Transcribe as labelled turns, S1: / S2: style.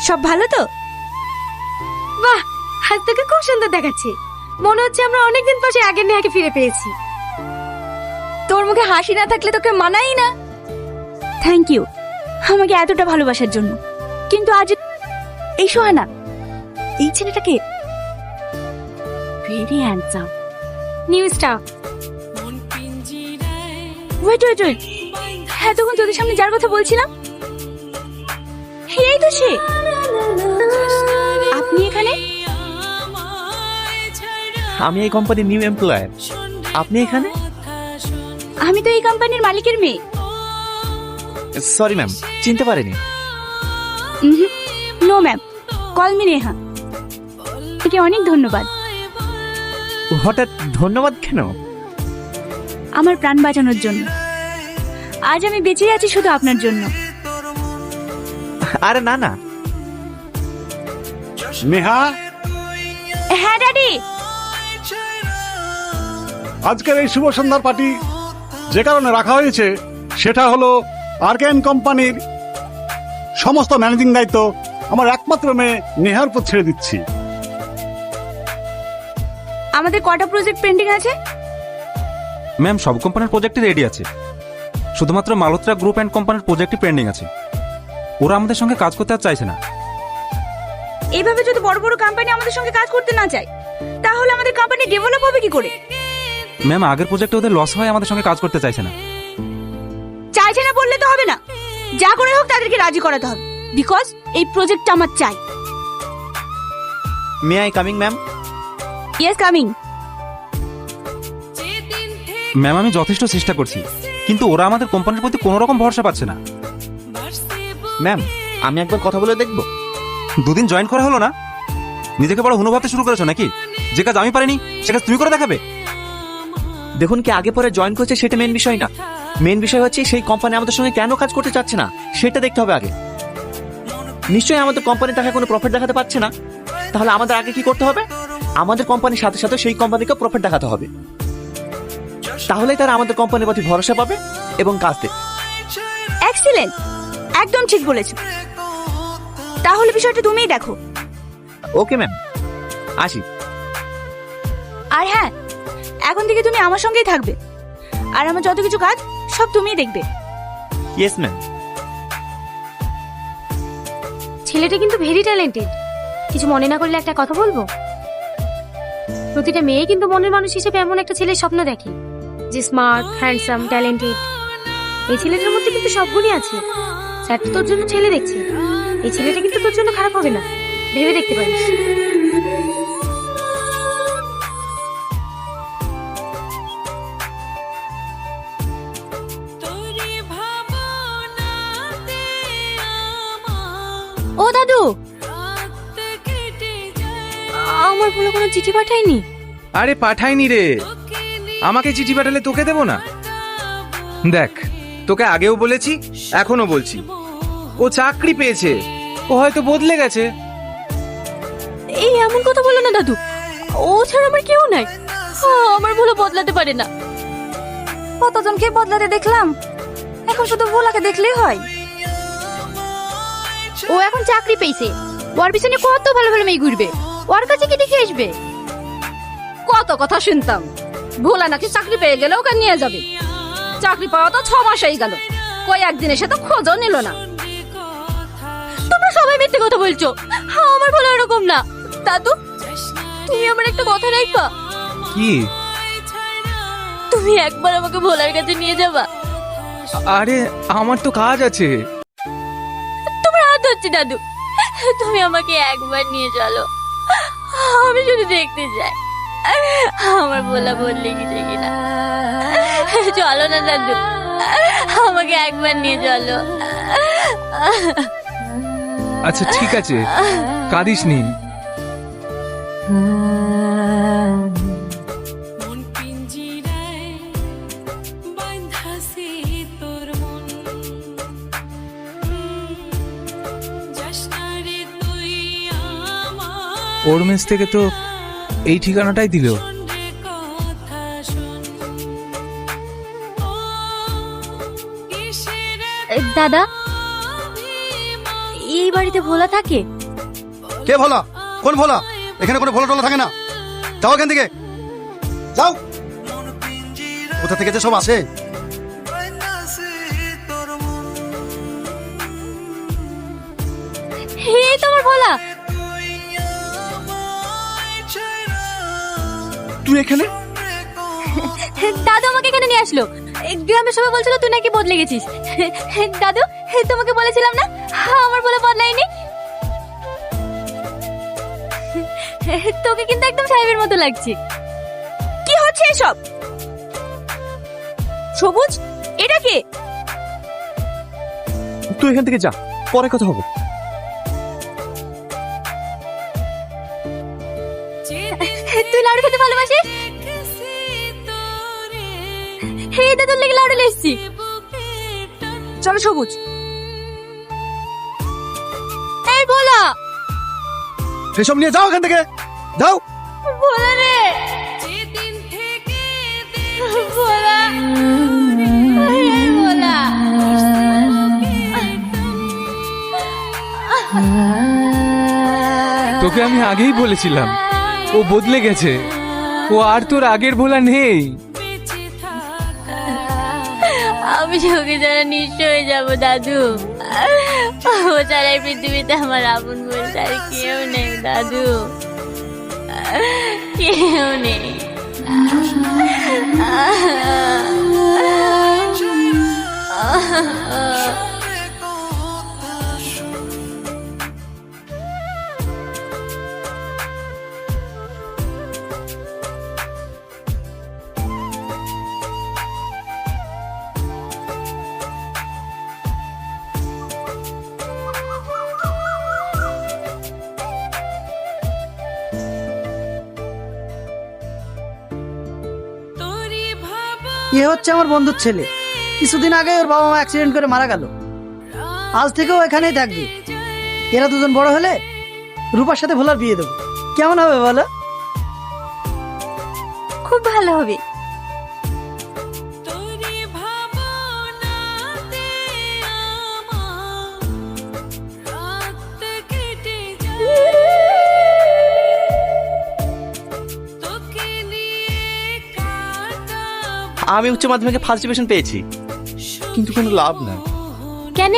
S1: সব ভালো তো?
S2: বাহ, আজ তোকে খুব সুন্দর দেখাচ্ছে। মনে হচ্ছে আমরা অনেকদিন পর সেই আগের নেহাকে ফিরে পেয়েছি।
S1: তোর মুখে হাসি না থাকলে তোকে মানাই না। থ্যাংক ইউ আমাকে এতটা ভালোবাসার জন্য। কিন্তু আজ এই সোহানা, এই ছেলেটাকে very handsome.
S2: New staff.
S1: Wait wait wait, হ্যাঁ তখন তোদের সামনে যার কথা বলছিলাম, এই তো সে। আপনি এখানে?
S3: আমি এই কোম্পানির নিউ এমপ্লয়ার। আপনি এখানে?
S1: আমি তো এই কোম্পানির মালিকের মেয়ে।
S3: সরি ম্যাম, চিনতে পারিনি।
S1: No ma'am, call me Neha. তোকে অনেক ধন্যবাদ।
S3: হঠাৎ ধন্যবাদ কেন?
S1: আমার প্রাণ বাঁচানোর জন্য। আজ আমি বেঁচে আছি শুধু আপনার জন্য।
S3: আরে না না।
S4: নেহা,
S1: হ্যাঁ ড্যাডি।
S4: আজকের এই শুভ সন্ধ্যার পার্টি যে কারণে রাখা হয়েছে সেটা হলো আর্কেন কোম্পানির সমস্ত ম্যানেজিং দায়িত্ব আমার একমাত্র মেয়ে নেহার উপর ছেড়ে দিচ্ছি।
S1: আমাদের কটা প্রজেক্ট পেন্ডিং আছে?
S5: ম্যাম, সব কোম্পানির প্রজেক্টই রেডি আছে, শুধুমাত্র মালহোত্রা গ্রুপ অ্যান্ড কোম্পানির প্রজেক্টই পেন্ডিং আছে। ওরা আমাদের সঙ্গে কাজ করতে আর চাইছে না।
S1: এইভাবে যদি বড় বড় কোম্পানি আমাদের সঙ্গে কাজ করতে না চায়, তাহলে আমাদের কোম্পানি ডেভেলপ হবে কি করে?
S5: ম্যাম, আগের প্রজেক্টে ওদের লস হয় আমাদের সঙ্গে কাজ করতে চাইছে না।
S1: চাইছে না বললে তো হবে না, যা করে হোক তাদেরকে রাজি করাতে হবে, বিকজ এই প্রজেক্টটা আমার চাই।
S3: May I coming ma'am?
S1: Yes coming.
S5: Ma'am, আমি যথেষ্ট চেষ্টা করছি, কিন্তু ওরা আমাদের কোম্পানির প্রতি কোনো রকম ভরসা পাচ্ছে না।
S3: ম্যাম, আমি একবার কথা বলে দেখব।
S5: দুদিন জয়েন করা হলো না, নিজেকে বড় হুনো ভাবতে শুরু করেছো নাকি? যে কাজ আমি পারিনি সে কাজ তুমি করে দেখাবে?
S3: দেখুন, কি আগে পরে জয়েন করছে সেটা মেন বিষয় না। মেন বিষয় হচ্ছে সেই কোম্পানি আমাদের সঙ্গে কেন কাজ করতে চাচ্ছে না সেটা দেখতে হবে আগে। নিশ্চয়ই আমাদের কোম্পানি তাকে কোনো প্রফিট দেখাতে পারছে না, তাহলে আমাদের আগে কি করতে হবে? আমাদের কোম্পানির সাথে সাথে সেই কোম্পানিকে প্রফিট দেখাতে হবে, তাহলেই তারা আমাদের কোম্পানির প্রতি ভরসা পাবে এবং কাজ দেবে।
S1: এক্সিলেন্ট, একদম ঠিক বলেছো। তাহলে বিষয়টা তুমিই দেখো।
S3: ওকে ম্যাম, আসি।
S1: আর হ্যাঁ, এখন থেকে তুমি আমার সঙ্গেই থাকবে, আর আমার যত কিছু কাজ সব তুমিই দেখবে।
S3: Yes ma'am.
S2: ছেলেটা কিন্তু ভেরি ট্যালেন্টেড। কিছু মনে না করলে একটা কথা বলবো? প্রতিটা মেয়ে কিন্তু মনের মানুষ হিসেবে এমন একটা ছেলের স্বপ্ন দেখে যে স্মার্ট, হ্যান্ডসাম, ট্যালেন্টেড। এই ছেলেটার মধ্যে কিন্তু সবগুলি আছে। স্যার তো তোর জন্য ছেলে দেখছে, এই ছেলেটা কিন্তু তোর জন্য খারাপ হবে না, ভেবে দেখতে পারিস। ও দাদু, আমার বলে কোনো চিঠি পাঠায়নি?
S6: আরে পাঠাইনি রে, আমাকে চিঠি পাঠালে তোকে দেবো না? দেখ, তোকে আগেও বলেছি, এখনো বলছি, ও চাকরি পেয়েছে, ও হয়তো বদলে গেছে।
S1: এই এমন কথা বলো না দাদু, ও ছাড়া আমার কেউ নাই। আমার ভুলো বদলাতে পারে না। কতজনকে বদলাতে দেখলাম, এখন শুধু ভোলাকে দেখলেই হয়।
S2: ও এখন চাকরি পেয়েছে, ওর পিছনে কত ভালো ভালো মেয়ে ঘুরবে, ওর কাছে কি দেখে আসবে?
S7: কত কথা শুনতাম, ভোলা নাকি চাকরি পেয়ে গেলে ওকে নিয়ে যাবে। চাকরি পাওয়া তো 6 মাস হয়ে গেল, কই একদিন এসে তো খোঁজও নিল না।
S1: তোমরা সবাই মিথ্যে কথা বলছো, আমার ভোলা এরকম না। দাদু, তুমি আমার একটা কথা রাখবা?
S6: কি?
S1: তুমি একবার আমাকে ভোলার কাছে নিয়ে যাবা?
S6: আরে আমার তো কাজ আছে।
S1: তোমার হাত ধরছি দাদু, তুমি আমাকে একবার নিয়ে চলো, আমি শুধু দেখতে চাই আমার ভোলা বললে কিছু কিনা। চলো না দাদু, আমাকে একবার নিয়ে চলো।
S6: আচ্ছা ঠিক আছে, কাঁদিস নি। ওর মেস থেকে তো এই ঠিকানাটাই দিল।
S2: দাদা,
S1: এই বাড়িতে ভোলা থাকে?
S8: কে ভোলা? কোন ভোলা? এখানে কোনো ভোলা টোলা থাকে না। যাও এখান থেকে, যাও। কোথা থেকে যে সব আসে।
S1: এই তোমার ভোলা।
S3: তুই এখানে?
S1: দাদু আমাকে এখানে নিয়ে আসলো। গ্রামের সবাই বলছিল তুই নাকি বদলে গেছিস। দাদু, তোমাকে বলেছিলাম না আমার বলে বদলাইনি। তোকে কিন্তু একদম সাহেবের মতো লাগছে। কি হচ্ছে এসব? সবুজ, এটা কে?
S3: তুই এখান থেকে যা, পরে কথা হবে।
S1: তুই লাড়ু খেতে ভালোবাসিস? এই দাদুর লেগে লাড়ু নিয়ে এসেছি। চলো সবুজ। এই ভোলা।
S8: সেসব নিয়ে যাও এখান থেকে, যাও।
S1: ভোলা রে, ভোলা, এই ভোলা।
S6: তোকে আমি আগেই বলেছিলাম ও বদলে গেছে, ও আর তোর আগের ভোলা নেই।
S1: আমি চোখে যারা নিঃস্ব হয়ে যাবো দাদু। ও ছাড়া এই পৃথিবীতে আমার আপন বলতে আর কেউ নেই দাদু, কেউ নেই।
S9: এ হচ্ছে আমার বন্ধুর ছেলে। কিছুদিন আগে ওর বাবা মা অ্যাক্সিডেন্ট করে মারা গেল। আজ থেকেও এখানেই থাকবে। এরা দুজন বড় হলে রূপার সাথে ভোলার বিয়ে দেবো। কেমন হবে বলো?
S1: খুব ভালো হবে।
S3: আমি উচ্চ মাধ্যমিকে ফার্স্ট ডিভিশন পেয়েছি, কিন্তু কোনো লাভ নাই।
S2: কেন?